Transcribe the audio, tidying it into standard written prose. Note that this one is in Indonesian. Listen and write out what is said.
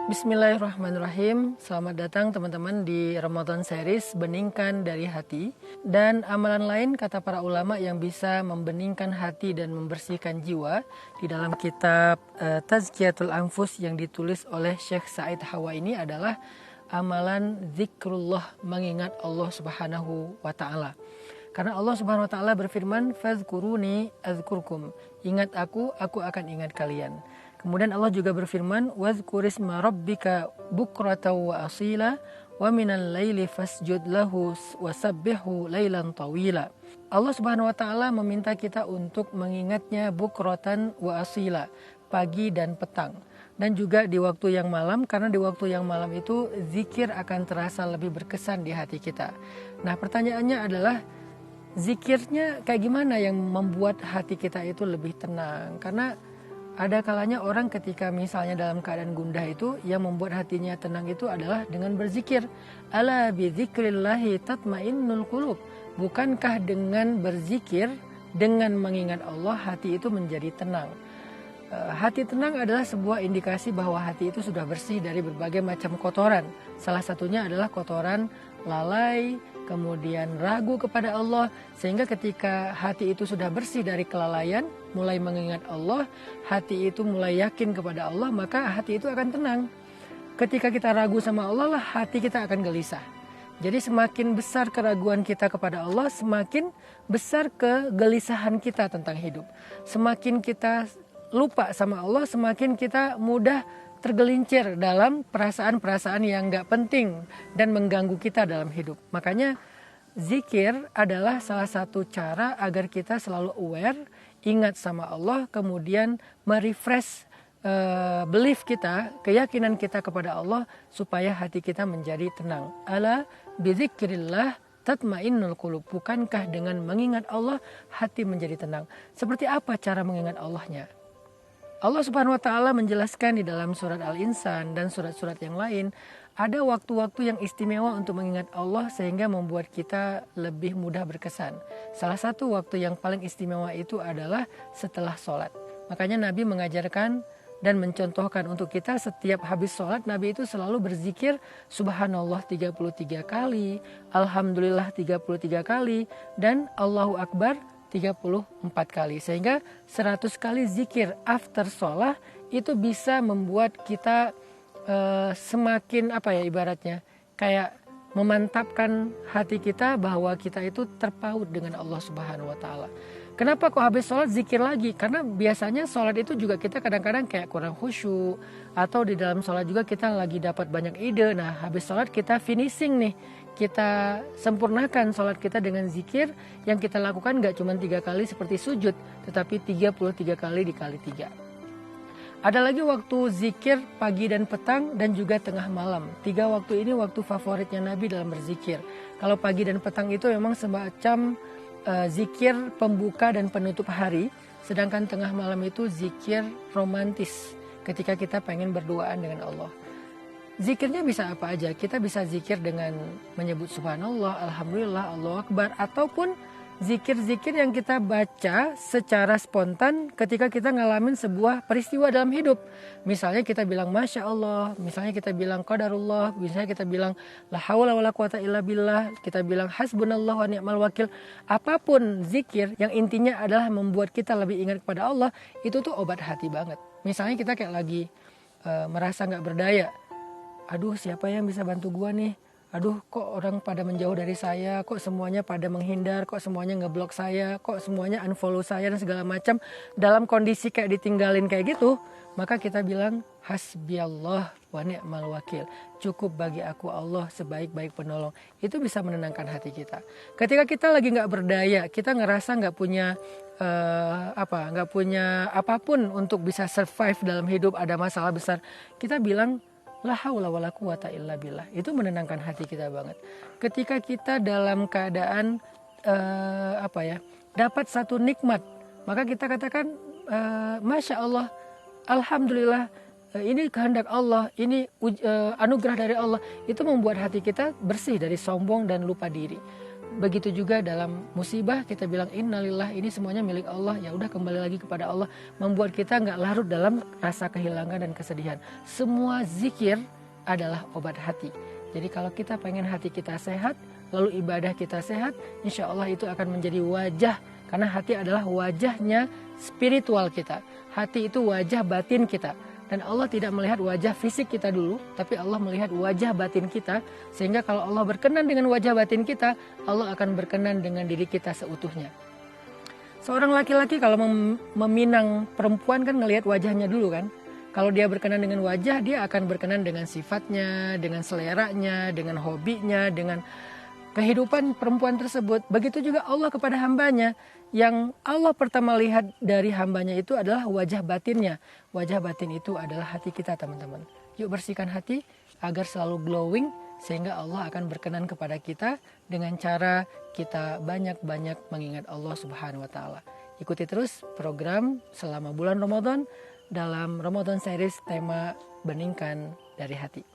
Bismillahirrahmanirrahim. Selamat datang teman-teman di Ramadan Series Beningkan dari Hati. Dan amalan lain kata para ulama yang bisa membeningkan hati dan membersihkan jiwa di dalam kitab Tazkiyatul Anfus yang ditulis oleh Syekh Said Hawa ini adalah amalan zikrullah, mengingat Allah Subhanahu wa taala. Karena Allah Subhanahu wa taala berfirman, "Fazkuruni azkurkum." Ingat aku akan ingat kalian. Kemudian Allah juga berfirman, "Wazkurisma rabbika bukratan wa asila wa minal laili fasjud lahu wasabbihu lailan tawila." Allah Subhanahu wa taala meminta kita untuk mengingatnya bukratan wa asila, pagi dan petang. Dan juga di waktu yang malam, karena di waktu yang malam itu zikir akan terasa lebih berkesan di hati kita. Nah, pertanyaannya adalah zikirnya kayak gimana yang membuat hati kita itu lebih tenang? Karena ada kalanya orang ketika misalnya dalam keadaan gundah itu, yang membuat hatinya tenang itu adalah dengan berzikir. Ala bidzikrillahi tatmainnul qulub. Bukankah dengan berzikir, dengan mengingat Allah, hati itu menjadi tenang? Hati tenang adalah sebuah indikasi bahwa hati itu sudah bersih dari berbagai macam kotoran. Salah satunya adalah kotoran lalai, kemudian ragu kepada Allah, sehingga ketika hati itu sudah bersih dari kelalaian, mulai mengingat Allah, hati itu mulai yakin kepada Allah, maka hati itu akan tenang. Ketika kita ragu sama Allah lah, hati kita akan gelisah. Jadi semakin besar keraguan kita kepada Allah, semakin besar kegelisahan kita tentang hidup. Semakin kita lupa sama Allah, semakin kita mudah tergelincir dalam perasaan-perasaan yang gak penting dan mengganggu kita dalam hidup. Makanya zikir adalah salah satu cara agar kita selalu aware, ingat sama Allah, kemudian merefresh belief kita, keyakinan kita kepada Allah, supaya hati kita menjadi tenang. Ala bizikrillah tatmainnul qulub. Bukankah dengan mengingat Allah hati menjadi tenang? Seperti apa cara mengingat Allahnya? Allah Subhanahu wa taala menjelaskan di dalam surat Al-Insan dan surat-surat yang lain, ada waktu-waktu yang istimewa untuk mengingat Allah sehingga membuat kita lebih mudah berkesan. Salah satu waktu yang paling istimewa itu adalah setelah sholat. Makanya Nabi mengajarkan dan mencontohkan untuk kita setiap habis sholat, Nabi itu selalu berzikir Subhanallah 33 kali, Alhamdulillah 33 kali, dan Allahu Akbar 34 kali. Sehingga 100 kali zikir after sholat itu bisa membuat kita semakin ibaratnya kayak memantapkan hati kita bahwa kita itu terpaut dengan Allah Subhanahu wa taala. Kenapa kok habis sholat zikir lagi? Karena biasanya sholat itu juga kita kadang-kadang kayak kurang khusyuk, atau di dalam sholat juga kita lagi dapat banyak ide. Nah, habis sholat kita finishing nih, kita sempurnakan sholat kita dengan zikir yang kita lakukan gak cuma 3 kali seperti sujud, tetapi 33 kali dikali 3. Ada lagi waktu zikir pagi dan petang dan juga tengah malam. 3 waktu ini waktu favoritnya Nabi dalam berzikir. Kalau pagi dan petang itu memang semacam zikir pembuka dan penutup hari. Sedangkan tengah malam itu zikir romantis ketika kita pengen berduaan dengan Allah. Zikirnya bisa apa aja. Kita bisa zikir dengan menyebut subhanallah, alhamdulillah, Allahu Akbar, ataupun zikir-zikir yang kita baca secara spontan ketika kita ngalamin sebuah peristiwa dalam hidup. Misalnya kita bilang Masya Allah, misalnya kita bilang Qadarullah, misalnya kita bilang La hawla wa la quwata illa billah, kita bilang Hasbunallah wa ni'mal wakil. Apapun zikir yang intinya adalah membuat kita lebih ingat kepada Allah, itu tuh obat hati banget. Misalnya kita kayak lagi merasa gak berdaya. Aduh, siapa yang bisa bantu gua nih? Aduh, kok orang pada menjauh dari saya, kok semuanya pada menghindar, kok semuanya ngeblok saya, kok semuanya unfollow saya dan segala macam. Dalam kondisi kayak ditinggalin kayak gitu, maka kita bilang hasbiyallah wa ni'mal wakil. Cukup bagi aku Allah sebaik-baik penolong. Itu bisa menenangkan hati kita. Ketika kita lagi nggak berdaya, kita ngerasa nggak punya nggak punya apapun untuk bisa survive dalam hidup, ada masalah besar, kita bilang La haula wa la quwata illa billah. Itu menenangkan hati kita banget. Ketika kita dalam keadaan dapat satu nikmat, maka kita katakan Masya Allah, Alhamdulillah, ini kehendak Allah, ini anugerah dari Allah. Itu membuat hati kita bersih dari sombong dan lupa diri. Begitu juga dalam musibah kita bilang innalillah, ini semuanya milik Allah, ya udah kembali lagi kepada Allah, membuat kita nggak larut dalam rasa kehilangan dan kesedihan. Semua zikir adalah obat hati. Jadi kalau kita pengen hati kita sehat, lalu ibadah kita sehat, insya Allah itu akan menjadi wajah, karena hati adalah wajahnya spiritual kita. Hati itu wajah batin kita. Dan Allah tidak melihat wajah fisik kita dulu, tapi Allah melihat wajah batin kita. Sehingga kalau Allah berkenan dengan wajah batin kita, Allah akan berkenan dengan diri kita seutuhnya. Seorang laki-laki kalau meminang perempuan kan ngelihat wajahnya dulu kan. Kalau dia berkenan dengan wajah, dia akan berkenan dengan sifatnya, dengan seleranya, dengan hobinya, dengan kehidupan perempuan tersebut. Begitu juga Allah kepada hambanya. Yang Allah pertama lihat dari hambanya itu adalah wajah batinnya. Wajah batin itu adalah hati kita, teman-teman. Yuk bersihkan hati agar selalu glowing, sehingga Allah akan berkenan kepada kita dengan cara kita banyak-banyak mengingat Allah Subhanahu wa Ta'ala. Ikuti terus program selama bulan Ramadan dalam Ramadan Series tema Beningkan dari Hati.